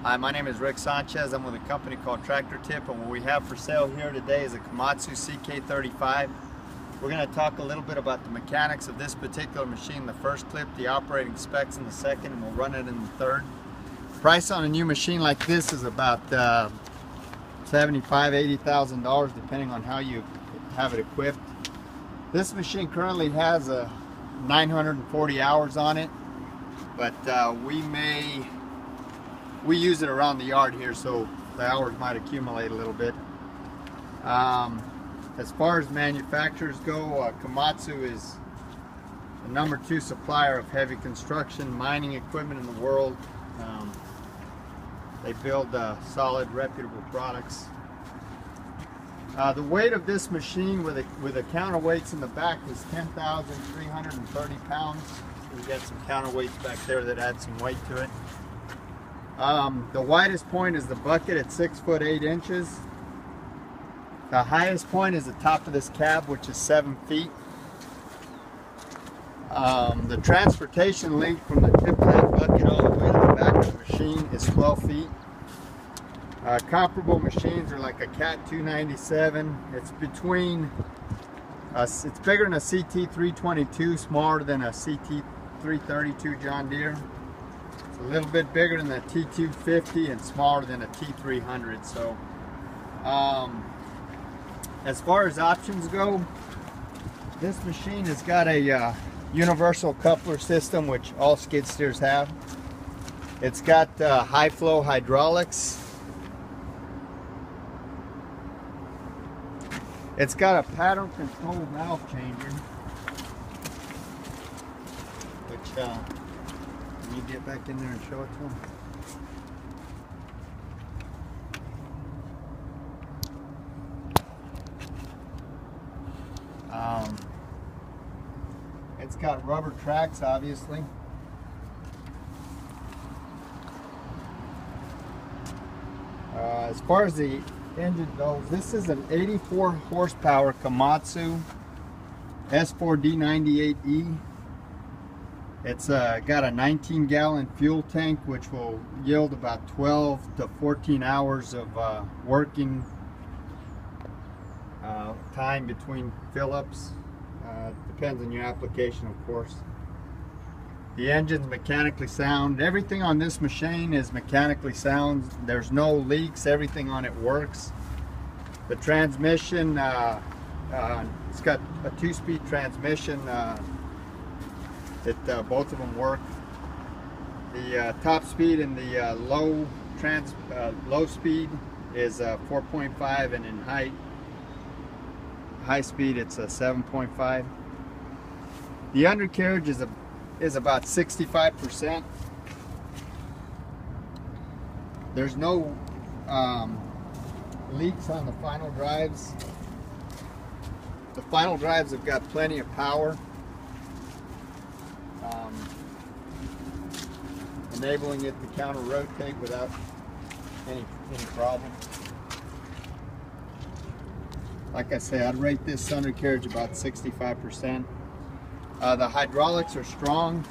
Hi, my name is Rick Sanchez. I'm with a company called Tractor Tip, and what we have for sale here today is a Komatsu CK35. We're going to talk a little bit about the mechanics of this particular machine in the first clip, the operating specs in the second, and we'll run it in the third. Price on a new machine like this is about $75,000–$80,000 depending on how you have it equipped. This machine currently has 940 hours on it, but we use it around the yard here, so the hours might accumulate a little bit. As far as manufacturers go, Komatsu is the #2 supplier of heavy construction mining equipment in the world. They build solid, reputable products. The weight of this machine with the counterweights in the back is 10,330 pounds. We got some counterweights back there that add some weight to it. The widest point is the bucket at 6 foot 8 inches. The highest point is the top of this cab, which is 7 feet. The transportation length from the tip of that bucket all the way to the back of the machine is 12 feet. Comparable machines are like a Cat 297. It's between, it's bigger than a CT322, smaller than a CT332 John Deere. It's a little bit bigger than the T250 and smaller than a T300. So, as far as options go, this machine has got a universal coupler system, which all skid steers have. It's got high flow hydraulics. It's got a pattern control valve changer, which can you get back in there and show it to them? It's got rubber tracks, obviously. As far as the engine goes, this is an 84 horsepower Komatsu S4D98E. It's got a 19-gallon fuel tank, which will yield about 12 to 14 hours of working time between fill-ups. Depends on your application, of course. The engine's mechanically sound. Everything on this machine is mechanically sound. There's no leaks. Everything on it works. The transmission, it's got a 2-speed transmission. Both of them work. The top speed and the low speed is 4.5, and in high speed it's a 7.5. The undercarriage is about 65%. There's no leaks on the final drives. The final drives have got plenty of power, enabling it to counter rotate without any problem. Like I say, I'd rate this undercarriage about 65%. The hydraulics are strong.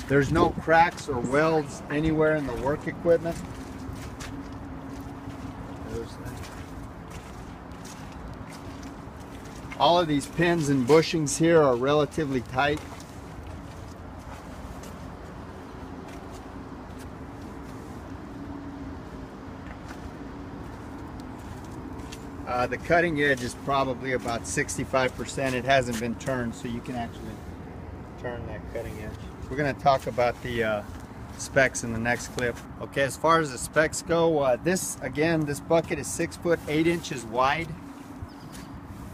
There's no cracks or welds anywhere in the work equipment. All of these pins and bushings here are relatively tight. The cutting edge is probably about 65%. It hasn't been turned, so you can actually turn that cutting edge. We're going to talk about the specs in the next clip. Okay, as far as the specs go, this bucket is 6 foot 8 inches wide.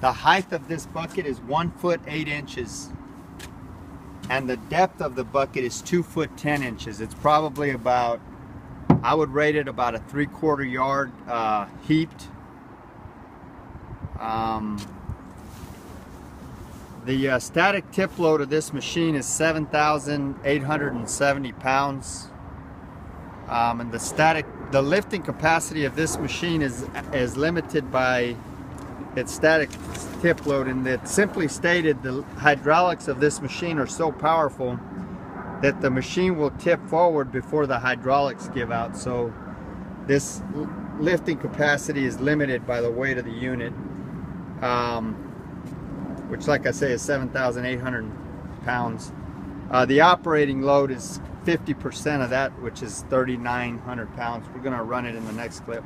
The height of this bucket is 1 foot 8 inches, and the depth of the bucket is 2 foot 10 inches. It's probably about, I would rate it about a 3/4 yard heaped. The static tip load of this machine is 7,870 pounds, and the lifting capacity of this machine is limited by its static tip load, and that simply stated, the hydraulics of this machine are so powerful that the machine will tip forward before the hydraulics give out. So this lifting capacity is limited by the weight of the unit, which, like I say, is 7,800 pounds. The operating load is 50% of that, which is 3,900 pounds. We're going to run it in the next clip.